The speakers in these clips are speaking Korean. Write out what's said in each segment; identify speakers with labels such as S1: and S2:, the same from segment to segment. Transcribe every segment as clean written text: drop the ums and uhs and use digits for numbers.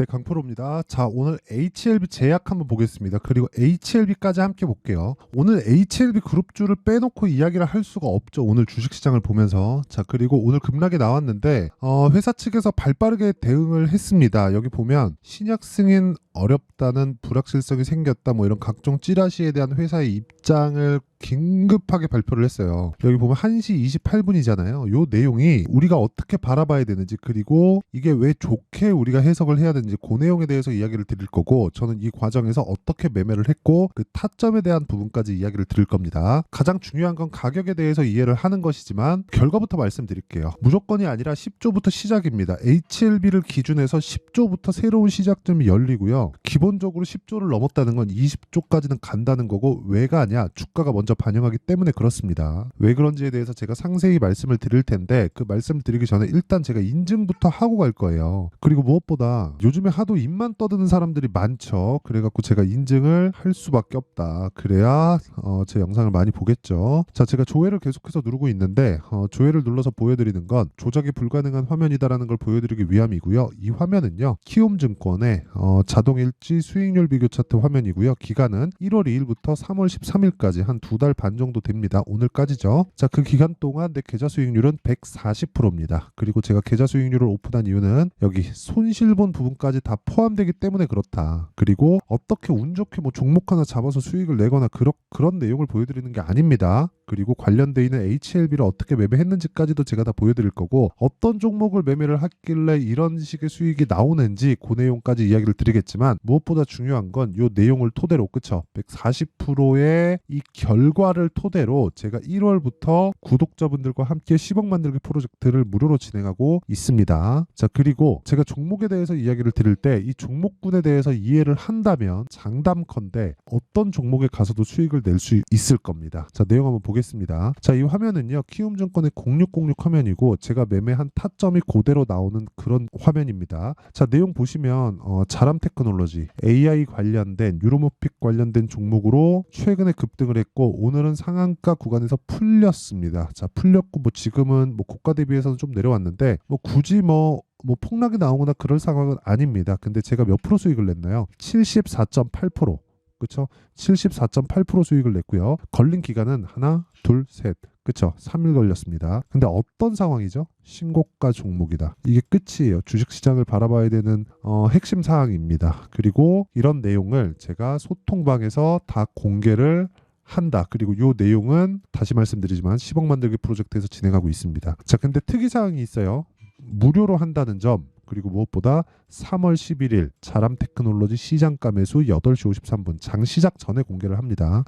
S1: 네, 강프로입니다. 자, 오늘 HLB 제약 한번 보겠습니다. 그리고 HLB까지 함께 볼게요. 오늘 HLB 그룹주를 빼놓고 이야기를 할 수가 없죠. 오늘 주식시장을 보면서. 자, 그리고 오늘 급락이 나왔는데 회사 측에서 발빠르게 대응을 했습니다. 여기 보면 신약 승인 어렵다는 불확실성이 생겼다, 뭐 이런 각종 찌라시에 대한 회사의 입장을 긴급하게 발표를 했어요. 여기 보면 1시 28분이잖아요. 요 내용이 우리가 어떻게 바라봐야 되는지, 그리고 이게 왜 좋게 우리가 해석을 해야 되는지, 그 내용에 대해서 이야기를 드릴 거고, 저는 이 과정에서 어떻게 매매를 했고 그 타점에 대한 부분까지 이야기를 드릴 겁니다. 가장 중요한 건 가격에 대해서 이해를 하는 것이지만 결과부터 말씀드릴게요. 무조건이 아니라 10조부터 시작입니다. HLB를 기준해서 10조부터 새로운 시작점이 열리고요. 기본적으로 10조를 넘었다는 건 20조까지는 간다는 거고, 왜 가냐? 주가가 먼저 반영하기 때문에 그렇습니다. 왜 그런지에 대해서 제가 상세히 말씀을 드릴 텐데, 그 말씀을 드리기 전에 일단 제가 인증부터 하고 갈 거예요. 그리고 무엇보다 요즘에 하도 입만 떠드는 사람들이 많죠. 그래갖고 제가 인증을 할 수밖에 없다. 그래야 제 영상을 많이 보겠죠. 자, 제가 조회를 계속해서 누르고 있는데 조회를 눌러서 보여드리는 건 조작이 불가능한 화면이다라는 걸 보여드리기 위함이고요. 이 화면은요, 키움증권의 자동일지 수익률 비교 차트 화면이고요. 기간은 1월 2일부터 3월 13일까지 한 2달 반 정도 됩니다. 오늘까지죠. 자, 그 기간 동안 내 계좌 수익률은 140%입니다. 그리고 제가 계좌 수익률을 오픈한 이유는 여기 손실본 부분까지 다 포함되기 때문에 그렇다. 그리고 어떻게 운 좋게 뭐 종목 하나 잡아서 수익을 내거나 그런 내용을 보여드리는 게 아닙니다. 그리고 관련돼 있는 HLB를 어떻게 매매했는지까지도 제가 다 보여드릴 거고, 어떤 종목을 매매를 했길래 이런 식의 수익이 나오는지 그 내용까지 이야기를 드리겠지만, 무엇보다 중요한 건 이 내용을 토대로, 그쵸? 140%의 이 결과를 토대로 제가 1월부터 구독자분들과 함께 10억 만들기 프로젝트를 무료로 진행하고 있습니다. 자, 그리고 제가 종목에 대해서 이야기를 드릴 때 이 종목군에 대해서 이해를 한다면 장담컨대 어떤 종목에 가서도 수익을 낼 수 있을 겁니다. 자, 내용 한번 보겠습니다. 자, 이 화면은요, 키움증권의 0606 화면이고 제가 매매한 타점이 그대로 나오는 그런 화면입니다. 자, 내용 보시면 자람테크놀로지, AI 관련된, 유로모픽 관련된 종목으로 최근에 급등을 했고, 오늘은 상한가 구간에서 풀렸습니다. 자, 풀렸고 뭐 지금은 뭐 고가 대비해서는 좀 내려왔는데, 뭐 굳이 뭐 폭락이 나오거나 그럴 상황은 아닙니다. 근데 제가 몇 프로 수익을 냈나요? 74.8%. 그쵸? 74.8% 수익을 냈고요. 걸린 기간은 하나, 둘, 셋. 그쵸? 3일 걸렸습니다. 근데 어떤 상황이죠? 신고가 종목이다. 이게 끝이에요. 주식시장을 바라봐야 되는 핵심 사항입니다. 그리고 이런 내용을 제가 소통방에서 다 공개를 한다. 그리고 이 내용은 다시 말씀드리지만 10억 만들기 프로젝트에서 진행하고 있습니다. 자, 근데 특이사항이 있어요. 무료로 한다는 점, 그리고 무엇보다 3월 11일 자람테크놀로지 시장가 매수 8시 53분 장 시작 전에 공개를 합니다.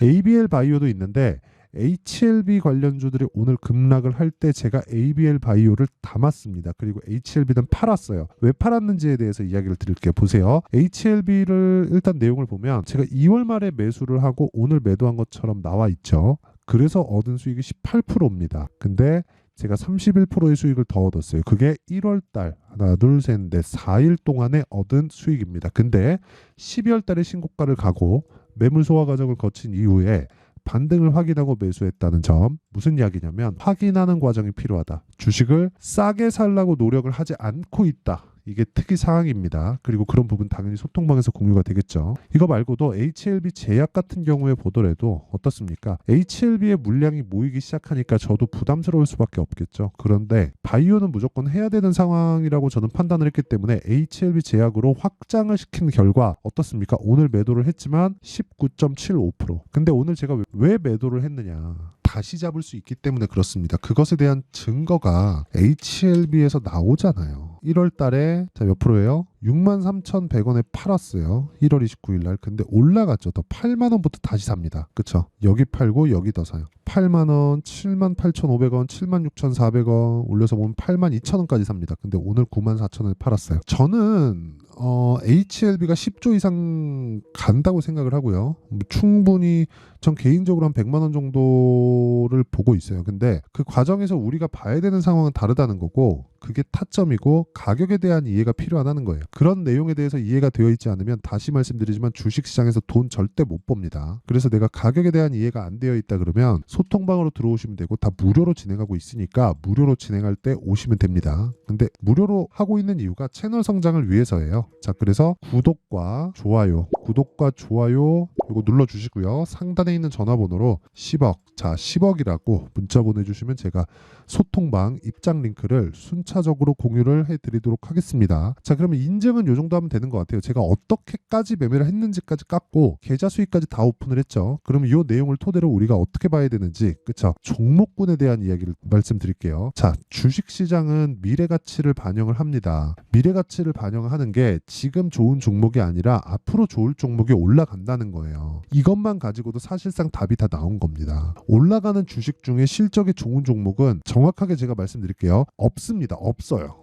S1: ABL 바이오도 있는데 HLB 관련주들이 오늘 급락을 할 때 제가 ABL 바이오를 담았습니다. 그리고 HLB는 팔았어요. 왜 팔았는지에 대해서 이야기를 드릴게요. 보세요. HLB를 일단 내용을 보면 제가 2월 말에 매수를 하고 오늘 매도한 것처럼 나와 있죠. 그래서 얻은 수익이 18%입니다. 근데 제가 31%의 수익을 더 얻었어요. 그게 1월 달 하나, 둘, 셋, 넷, 4일 동안에 얻은 수익입니다. 근데 12월 달에 신고가를 가고 매물 소화 과정을 거친 이후에 반등을 확인하고 매수했다는 점, 무슨 이야기냐면 확인하는 과정이 필요하다. 주식을 싸게 살라고 노력을 하지 않고 있다. 이게 특이 사항입니다. 그리고 그런 부분 당연히 소통방에서 공유가 되겠죠. 이거 말고도 HLB 제약 같은 경우에 보더라도 어떻습니까? HLB의 물량이 모이기 시작하니까 저도 부담스러울 수밖에 없겠죠. 그런데 바이오는 무조건 해야 되는 상황이라고 저는 판단을 했기 때문에 HLB 제약으로 확장을 시킨 결과 어떻습니까? 오늘 매도를 했지만 19.75%. 근데 오늘 제가 왜 매도를 했느냐? 다시 잡을 수 있기 때문에 그렇습니다. 그것에 대한 증거가 HLB에서 나오잖아요. 1월 달에 자, 몇 프로예요? 63,100원에 팔았어요. 1월 29일 날. 근데 올라갔죠. 더 8만 원부터 다시 삽니다. 그쵸? 여기 팔고 여기 더 사요. 8만 원, 78,500원, 76,400원 올려서 보면 82,000원까지 삽니다. 근데 오늘 94,000원에 팔았어요. 저는 HLB가 10조 이상 간다고 생각을 하고요. 충분히 전 개인적으로 한 100만 원 정도를 보고 있어요. 근데 그 과정에서 우리가 봐야 되는 상황은 다르다는 거고, 그게 타점이고 가격에 대한 이해가 필요하다는 거예요. 그런 내용에 대해서 이해가 되어 있지 않으면 다시 말씀드리지만 주식시장에서 돈 절대 못 법니다. 그래서 내가 가격에 대한 이해가 안 되어 있다 그러면 소통방으로 들어오시면 되고 다 무료로 진행하고 있으니까 무료로 진행할 때 오시면 됩니다. 근데 무료로 하고 있는 이유가 채널 성장을 위해서예요. 자, 그래서 구독과 좋아요 이거 눌러주시고요. 상단에 있는 전화번호로 10억, 자 10억이라고 문자 보내주시면 제가 소통방 입장 링크를 순차적으로 공유를 해드리도록 하겠습니다. 자, 그러면 인증은 이 정도 하면 되는 것 같아요. 제가 어떻게까지 매매를 했는지까지 깠고 계좌 수익까지 다 오픈을 했죠. 그러면 이 내용을 토대로 우리가 어떻게 봐야 되는지, 그쵸? 종목군에 대한 이야기를 말씀드릴게요. 자, 주식시장은 미래가치를 반영을 합니다. 미래가치를 반영하는 게 지금 좋은 종목이 아니라 앞으로 좋을 종목이 올라간다는 거예요. 이것만 가지고도 사실상 답이 다 나온 겁니다. 올라가는 주식 중에 실적이 좋은 종목은 정확하게 제가 말씀드릴게요. 없습니다. 없어요.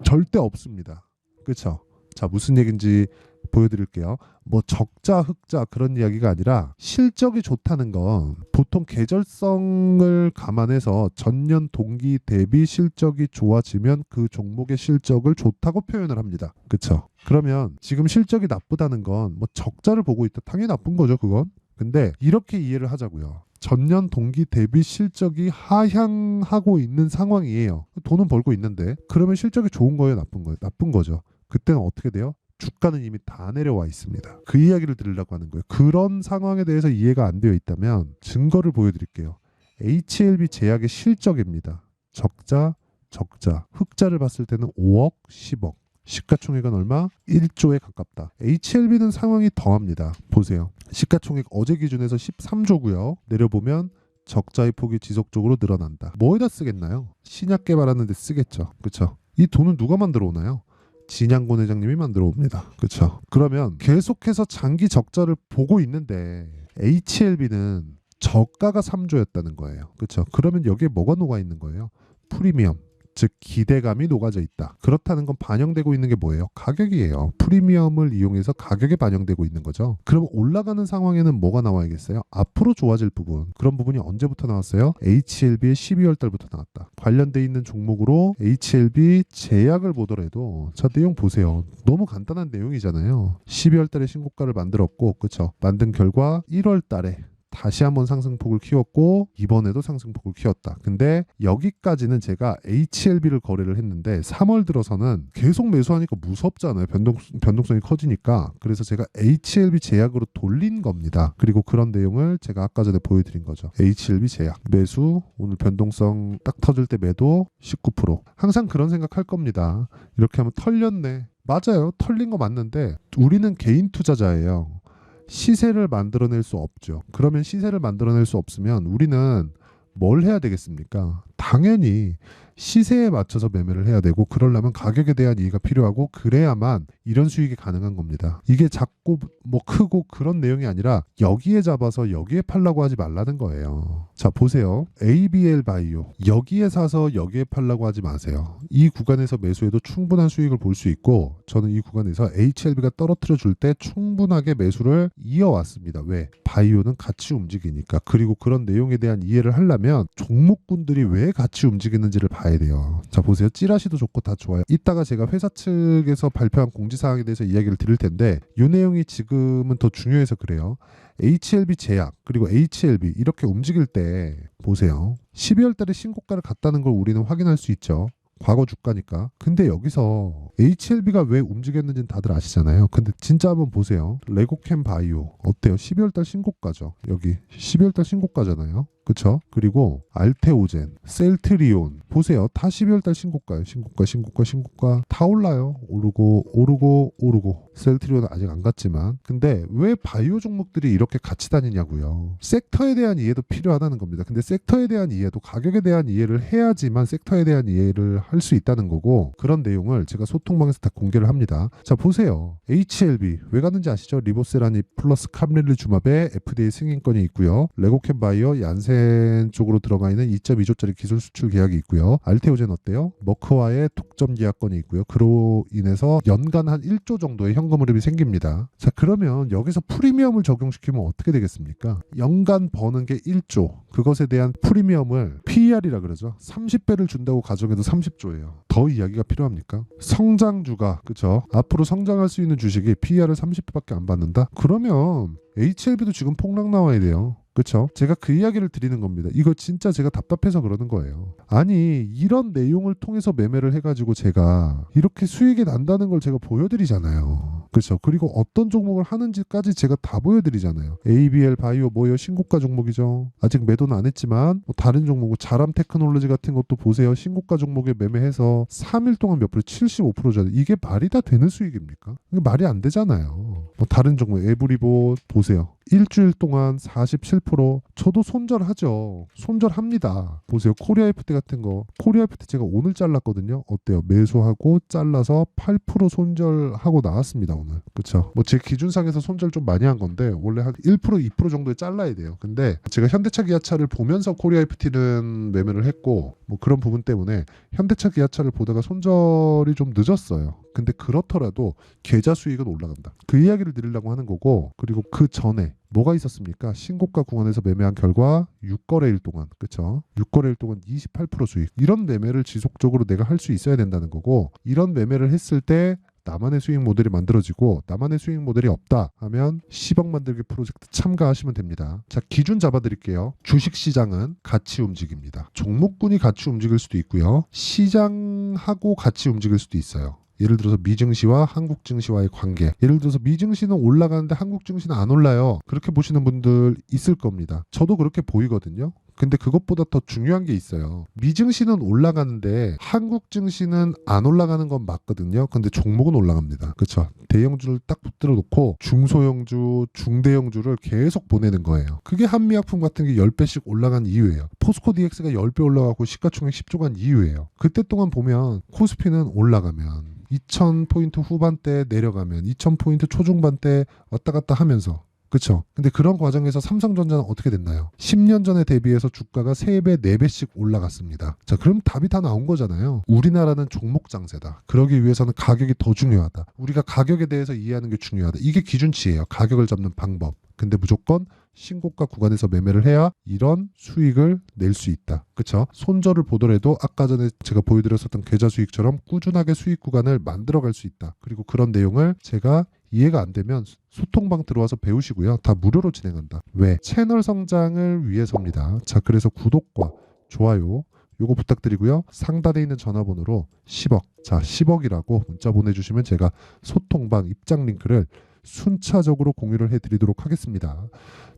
S1: 절대 없습니다. 그렇죠? 자, 무슨 얘기인지 보여드릴게요. 뭐 적자 흑자 그런 이야기가 아니라 실적이 좋다는 건 보통 계절성을 감안해서 전년 동기 대비 실적이 좋아지면 그 종목의 실적을 좋다고 표현을 합니다. 그렇죠? 그러면 지금 실적이 나쁘다는 건 뭐 적자를 보고 있다. 당연히 나쁜 거죠, 그건. 근데 이렇게 이해를 하자고요. 전년 동기 대비 실적이 하향하고 있는 상황이에요. 돈은 벌고 있는데 그러면 실적이 좋은 거예요, 나쁜 거예요? 나쁜 거죠. 그때는 어떻게 돼요? 주가는 이미 다 내려와 있습니다. 그 이야기를 드리려고 하는 거예요. 그런 상황에 대해서 이해가 안 되어 있다면 증거를 보여드릴게요. HLB 제약의 실적입니다. 적자, 흑자를 봤을 때는 5억, 10억. 시가총액은 얼마? 1조에 가깝다. HLB는 상황이 더합니다. 보세요. 시가총액 어제 기준에서 13조고요. 내려보면 적자의 폭이 지속적으로 늘어난다. 뭐에다 쓰겠나요? 신약 개발하는 데 쓰겠죠. 그렇죠? 이 돈은 누가 만들어 오나요? 진양곤 회장님이 만들어 옵니다. 그렇죠? 그러면 계속해서 장기 적자를 보고 있는데 HLB는 저가가 3조였다는 거예요. 그렇죠? 그러면 여기에 뭐가 녹아 있는 거예요? 프리미엄. 즉 기대감이 녹아져 있다. 그렇다는 건 반영되고 있는 게 뭐예요? 가격이에요. 프리미엄을 이용해서 가격에 반영되고 있는 거죠. 그럼 올라가는 상황에는 뭐가 나와야겠어요? 앞으로 좋아질 부분. 그런 부분이 언제부터 나왔어요? HLB의 12월 달부터 나왔다. 관련돼 있는 종목으로 HLB 제약을 보더라도 자, 내용 보세요. 너무 간단한 내용이잖아요. 12월 달에 신고가를 만들었고, 그렇죠? 만든 결과 1월 달에 다시 한번 상승폭을 키웠고 이번에도 상승폭을 키웠다. 근데 여기까지는 제가 HLB를 거래를 했는데 3월 들어서는 계속 매수하니까 무섭잖아요. 변동성이 커지니까. 그래서 제가 HLB 제약으로 돌린 겁니다. 그리고 그런 내용을 제가 아까 전에 보여드린 거죠. HLB 제약 매수, 오늘 변동성 딱 터질 때 매도 19%. 항상 그런 생각할 겁니다. 이렇게 하면 털렸네. 맞아요. 털린 거 맞는데 우리는 개인 투자자예요. 시세를 만들어낼 수 없죠. 그러면 시세를 만들어낼 수 없으면 우리는 뭘 해야 되겠습니까? 당연히 시세에 맞춰서 매매를 해야 되고 그러려면 가격에 대한 이해가 필요하고 그래야만 이런 수익이 가능한 겁니다. 이게 작고 뭐 크고 그런 내용이 아니라 여기에 잡아서 여기에 팔라고 하지 말라는 거예요. 자, 보세요. ABL 바이오 여기에 사서 여기에 팔라고 하지 마세요. 이 구간에서 매수해도 충분한 수익을 볼 수 있고 저는 이 구간에서 HLB가 떨어뜨려 줄 때 충분하게 매수를 이어왔습니다. 왜? 바이오는 같이 움직이니까. 그리고 그런 내용에 대한 이해를 하려면 종목군들이 왜 같이 움직이는지를 봐야 돼요. 자, 보세요. 찌라시도 좋고 다 좋아요. 이따가 제가 회사 측에서 발표한 공지사항에 대해서 이야기를 드릴 텐데 이 내용이 지금은 더 중요해서 그래요. HLB 제약 그리고 HLB 이렇게 움직일 때 보세요. 12월 달에 신고가를 갔다는 걸 우리는 확인할 수 있죠. 과거 주가니까. 근데 여기서 HLB가 왜 움직였는지는 다들 아시잖아요. 근데 진짜 한번 보세요. 레고캠 바이오 어때요? 12월 달 신고가죠. 여기 12월 달 신고가잖아요. 그쵸? 그리고 알테오젠, 셀트리온 보세요. 다 12월 달 신고가예요. 신고가 다 올라요. 오르고 셀트리온은 아직 안 갔지만 근데 왜 바이오 종목들이 이렇게 같이 다니냐고요. 섹터에 대한 이해도 필요하다는 겁니다. 근데 섹터에 대한 이해도 가격에 대한 이해를 해야지만 섹터에 대한 이해를 할 수 있다는 거고 그런 내용을 제가 소통방에서 다 공개를 합니다. 자, 보세요. HLB 왜 갔는지 아시죠? 리보세라니 플러스 카밀리주맙의 FDA 승인권이 있고요. 레고캠 바이오 얀센 알테오젠 쪽으로 들어가 있는 2.2조짜리 기술 수출 계약이 있고요. 알테오젠 어때요? 머크와의 독점 계약권이 있고요. 그로 인해서 연간 한 1조 정도의 현금 흐름이 생깁니다. 자, 그러면 여기서 프리미엄을 적용시키면 어떻게 되겠습니까? 연간 버는 게 1조. 그것에 대한 프리미엄을 PER이라 그러죠. 30배를 준다고 가정해도 30조예요. 더 이야기가 필요합니까? 성장주가, 그쵸? 앞으로 성장할 수 있는 주식이 PER을 30배밖에 안 받는다? 그러면 HLB도 지금 폭락 나와야 돼요. 그쵸? 제가 그 이야기를 드리는 겁니다. 이거 진짜 제가 답답해서 그러는 거예요. 아니, 이런 내용을 통해서 매매를 해가지고 제가 이렇게 수익이 난다는 걸 제가 보여드리잖아요. 그쵸? 그리고 어떤 종목을 하는지까지 제가 다 보여드리잖아요. ABL 바이오 뭐예요? 신고가 종목이죠. 아직 매도는 안 했지만 뭐 다른 종목, 자람 테크놀로지 같은 것도 보세요. 신고가 종목에 매매해서 3일 동안 몇 프로? 75%잖아요. 이게 말이 다 되는 수익입니까? 이게 말이 안 되잖아요. 뭐 다른 종목, 에브리보 보세요. 일주일 동안 47%. 저도 손절하죠. 손절합니다. 보세요. 코리아 FT 같은 거. 코리아 FT 제가 오늘 잘랐거든요. 어때요? 매수하고 잘라서 8% 손절하고 나왔습니다. 오늘. 그쵸? 뭐 제 기준상에서 손절 좀 많이 한 건데 원래 한 1% 2% 정도에 잘라야 돼요. 근데 제가 현대차 기아차를 보면서 코리아 FT는 매매를 했고 뭐 그런 부분 때문에 현대차 기아차를 보다가 손절이 좀 늦었어요. 근데 그렇더라도 계좌 수익은 올라간다. 그 이야기를 드리려고 하는 거고, 그리고 그 전에 뭐가 있었습니까? 신고가 구간에서 매매한 결과 6거래일 동안, 그쵸? 6거래일 동안 28% 수익. 이런 매매를 지속적으로 내가 할 수 있어야 된다는 거고, 이런 매매를 했을 때 나만의 수익 모델이 만들어지고 나만의 수익 모델이 없다 하면 10억 만들기 프로젝트 참가하시면 됩니다. 자, 기준 잡아드릴게요. 주식시장은 같이 움직입니다. 종목군이 같이 움직일 수도 있고요. 시장하고 같이 움직일 수도 있어요. 예를 들어서 미증시와 한국 증시와의 관계. 예를 들어서 미증시는 올라가는데 한국 증시는 안 올라요. 그렇게 보시는 분들 있을 겁니다. 저도 그렇게 보이거든요. 근데 그것보다 더 중요한 게 있어요. 미증시는 올라가는데 한국 증시는 안 올라가는 건 맞거든요. 근데 종목은 올라갑니다. 그렇죠? 대형주를 딱 붙들어 놓고 중소형주, 중대형주를 계속 보내는 거예요. 그게 한미약품 같은 게 10배씩 올라간 이유예요. 포스코 DX가 10배 올라가고 시가총액 10조 간 이유예요. 그때 동안 보면 코스피는 올라가면 2000포인트 후반대 내려가면 2000포인트 초중반대 왔다 갔다 하면서, 그렇죠? 근데 그런 과정에서 삼성전자는 어떻게 됐나요? 10년 전에 대비해서 주가가 3배, 4배씩 올라갔습니다. 자, 그럼 답이 다 나온 거잖아요. 우리나라는 종목 장세다. 그러기 위해서는 가격이 더 중요하다. 우리가 가격에 대해서 이해하는 게 중요하다. 이게 기준치예요. 가격을 잡는 방법. 근데 무조건 신고가 구간에서 매매를 해야 이런 수익을 낼 수 있다. 그렇죠? 손절을 보더라도 아까 전에 제가 보여드렸었던 계좌 수익처럼 꾸준하게 수익 구간을 만들어갈 수 있다. 그리고 그런 내용을 제가 이해가 안 되면 소통방 들어와서 배우시고요. 다 무료로 진행한다. 왜? 채널 성장을 위해서입니다. 자, 그래서 구독과 좋아요 요거 부탁드리고요. 상단에 있는 전화번호로 10억, 자 10억이라고 문자 보내주시면 제가 소통방 입장 링크를 순차적으로 공유를 해드리도록 하겠습니다.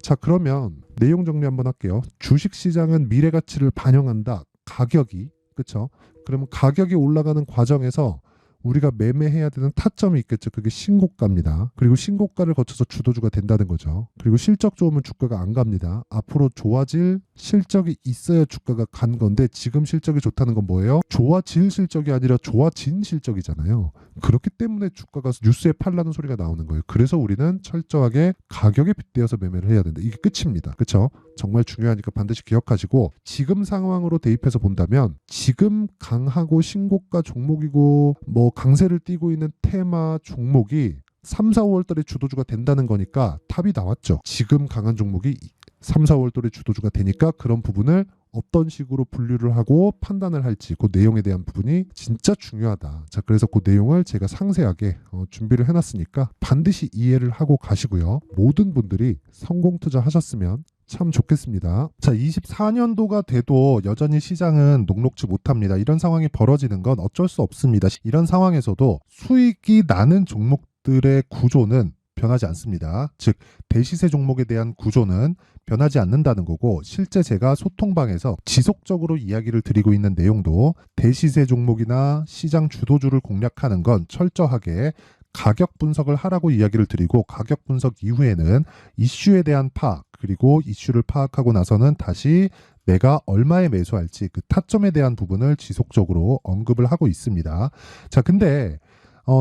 S1: 자, 그러면 내용 정리 한번 할게요. 주식시장은 미래가치를 반영한다. 가격이, 그렇죠? 그러면 가격이 올라가는 과정에서 우리가 매매해야 되는 타점이 있겠죠. 그게 신고가입니다. 그리고 신고가를 거쳐서 주도주가 된다는 거죠. 그리고 실적 좋으면 주가가 안 갑니다. 앞으로 좋아질 실적이 있어야 주가가 간 건데 지금 실적이 좋다는 건 뭐예요? 좋아질 실적이 아니라 좋아진 실적이잖아요. 그렇기 때문에 주가가 뉴스에 팔라는 소리가 나오는 거예요. 그래서 우리는 철저하게 가격에 빗대어서 매매를 해야 된다. 이게 끝입니다. 그렇죠? 정말 중요하니까 반드시 기억하시고, 지금 상황으로 대입해서 본다면 지금 강하고 신고가 종목이고 뭐 강세를 띠고 있는 테마 종목이 3, 4, 5월 달에 주도주가 된다는 거니까 답이 나왔죠. 지금 강한 종목이 3, 4월 달에 주도주가 되니까 그런 부분을 어떤 식으로 분류를 하고 판단을 할지 그 내용에 대한 부분이 진짜 중요하다. 자, 그래서 그 내용을 제가 상세하게 준비를 해놨으니까 반드시 이해를 하고 가시고요. 모든 분들이 성공 투자하셨으면 참 좋겠습니다. 자, 24년도가 돼도 여전히 시장은 녹록지 못합니다. 이런 상황이 벌어지는 건 어쩔 수 없습니다. 이런 상황에서도 수익이 나는 종목들의 구조는 변하지 않습니다. 즉, 대시세 종목에 대한 구조는 변하지 않는다는 거고, 실제 제가 소통방에서 지속적으로 이야기를 드리고 있는 내용도 대시세 종목이나 시장 주도주를 공략하는 건 철저하게 가격 분석을 하라고 이야기를 드리고, 가격 분석 이후에는 이슈에 대한 파악, 그리고 이슈를 파악하고 나서는 다시 내가 얼마에 매수할지 그 타점에 대한 부분을 지속적으로 언급을 하고 있습니다. 자, 근데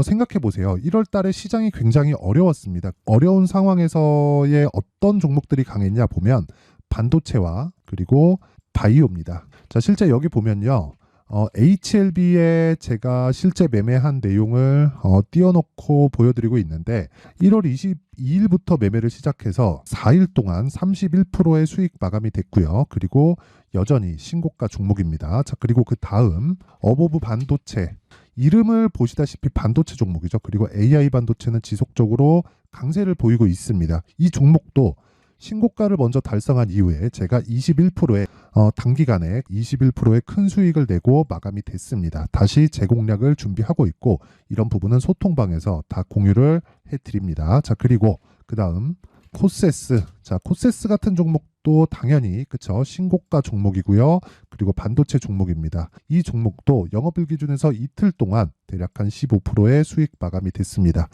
S1: 생각해 보세요. 1월 달에 시장이 굉장히 어려웠습니다. 어려운 상황에서의 어떤 종목들이 강했냐 보면 반도체와 그리고 바이오입니다. 자, 실제 여기 보면요. HLB에 제가 실제 매매한 내용을 띄워놓고 보여드리고 있는데 1월 22일부터 매매를 시작해서 4일 동안 31%의 수익 마감이 됐고요. 그리고 여전히 신고가 종목입니다. 자, 그리고 그 다음 어보브 반도체, 이름을 보시다시피 반도체 종목이죠. 그리고 AI 반도체는 지속적으로 강세를 보이고 있습니다. 이 종목도 신고가를 먼저 달성한 이후에 제가 21%의 단기간에 21%의 큰 수익을 내고 마감이 됐습니다. 다시 재공략을 준비하고 있고 이런 부분은 소통방에서 다 공유를 해드립니다. 자, 그리고 그 다음 코세스. 자, 코세스 같은 종목도 당연히 그쵸, 신고가 종목이고요. 그리고 반도체 종목입니다. 이 종목도 영업일 기준에서 이틀 동안 대략 한 15%의 수익 마감이 됐습니다.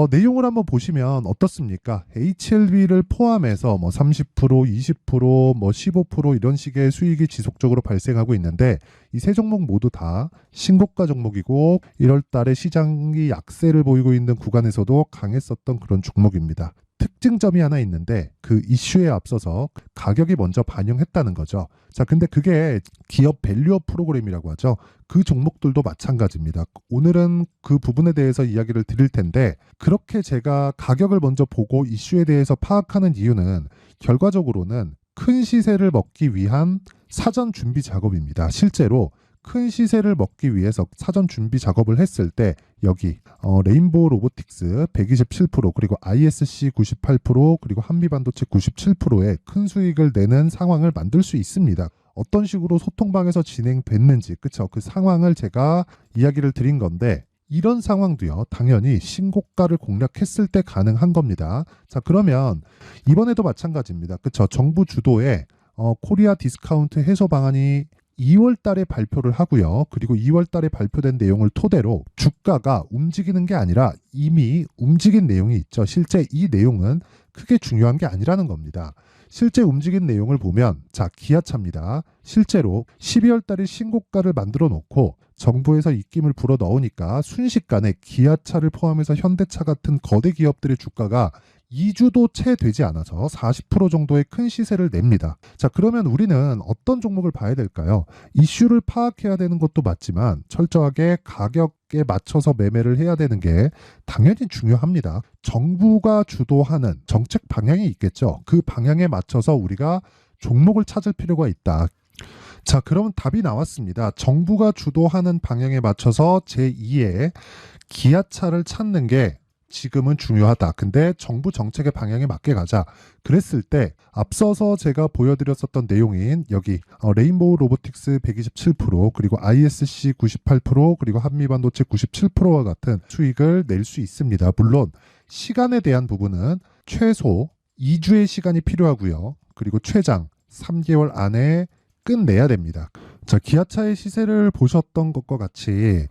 S1: 내용을 한번 보시면 어떻습니까? HLB를 포함해서 뭐 30%, 20%, 뭐 15% 이런 식의 수익이 지속적으로 발생하고 있는데 이 세 종목 모두 다 신고가 종목이고 1월 달에 시장이 약세를 보이고 있는 구간에서도 강했었던 그런 종목입니다. 특징점이 하나 있는데 그 이슈에 앞서서 가격이 먼저 반영했다는 거죠. 자, 근데 그게 기업 밸류업 프로그램이라고 하죠. 그 종목들도 마찬가지입니다. 오늘은 그 부분에 대해서 이야기를 드릴 텐데 그렇게 제가 가격을 먼저 보고 이슈에 대해서 파악하는 이유는 결과적으로는 큰 시세를 먹기 위한 사전 준비 작업입니다. 실제로 큰 시세를 먹기 위해서 사전 준비 작업을 했을 때 여기 레인보우 로보틱스 127% 그리고 ISC 98% 그리고 한미반도체 97%의 큰 수익을 내는 상황을 만들 수 있습니다. 어떤 식으로 소통방에서 진행됐는지 그쵸, 그 상황을 제가 이야기를 드린 건데 이런 상황도요 당연히 신고가를 공략했을 때 가능한 겁니다. 자, 그러면 이번에도 마찬가지입니다. 그쵸, 정부 주도의 코리아 디스카운트 해소 방안이 2월 달에 발표를 하고요. 그리고 2월 달에 발표된 내용을 토대로 주가가 움직이는 게 아니라 이미 움직인 내용이 있죠. 실제 이 내용은 크게 중요한 게 아니라는 겁니다. 실제 움직인 내용을 보면 자, 기아차입니다. 실제로 12월 달에 신고가를 만들어 놓고 정부에서 입김을 불어 넣으니까 순식간에 기아차를 포함해서 현대차 같은 거대 기업들의 주가가 2주도 채 되지 않아서 40% 정도의 큰 시세를 냅니다. 자, 그러면 우리는 어떤 종목을 봐야 될까요? 이슈를 파악해야 되는 것도 맞지만 철저하게 가격에 맞춰서 매매를 해야 되는 게 당연히 중요합니다. 정부가 주도하는 정책 방향이 있겠죠. 그 방향에 맞춰서 우리가 종목을 찾을 필요가 있다. 자, 그럼 답이 나왔습니다. 정부가 주도하는 방향에 맞춰서 제2의 기아차를 찾는 게 지금은 중요하다. 근데 정부 정책의 방향에 맞게 가자. 그랬을 때 앞서서 제가 보여드렸었던 내용인 여기 레인보우 로보틱스 127% 그리고 ISC 98% 그리고 한미반도체 97%와 같은 수익을 낼 수 있습니다. 물론 시간에 대한 부분은 최소 2주의 시간이 필요하고요. 그리고 최장 3개월 안에 끝내야 됩니다. 자, 기아차의 시세를 보셨던 것과 같이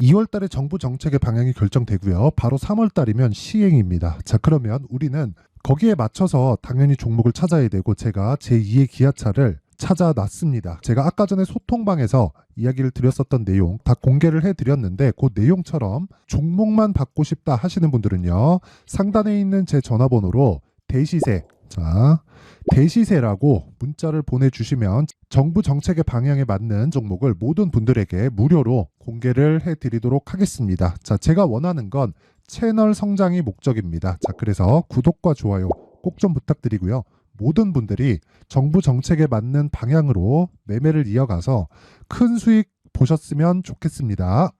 S1: 2월 달에 정부 정책의 방향이 결정되고요. 바로 3월 달이면 시행입니다. 자, 그러면 우리는 거기에 맞춰서 당연히 종목을 찾아야 되고 제가 제2의 기아차를 찾아놨습니다. 제가 아까 전에 소통방에서 이야기를 드렸었던 내용 다 공개를 해드렸는데 그 내용처럼 종목만 받고 싶다 하시는 분들은요. 상단에 있는 제 전화번호로 대시세, 자, 대시세라고 문자를 보내주시면 정부 정책의 방향에 맞는 종목을 모든 분들에게 무료로 공개를 해드리도록 하겠습니다. 자, 제가 원하는 건 채널 성장이 목적입니다. 자, 그래서 구독과 좋아요 꼭 좀 부탁드리고요. 모든 분들이 정부 정책에 맞는 방향으로 매매를 이어가서 큰 수익 보셨으면 좋겠습니다.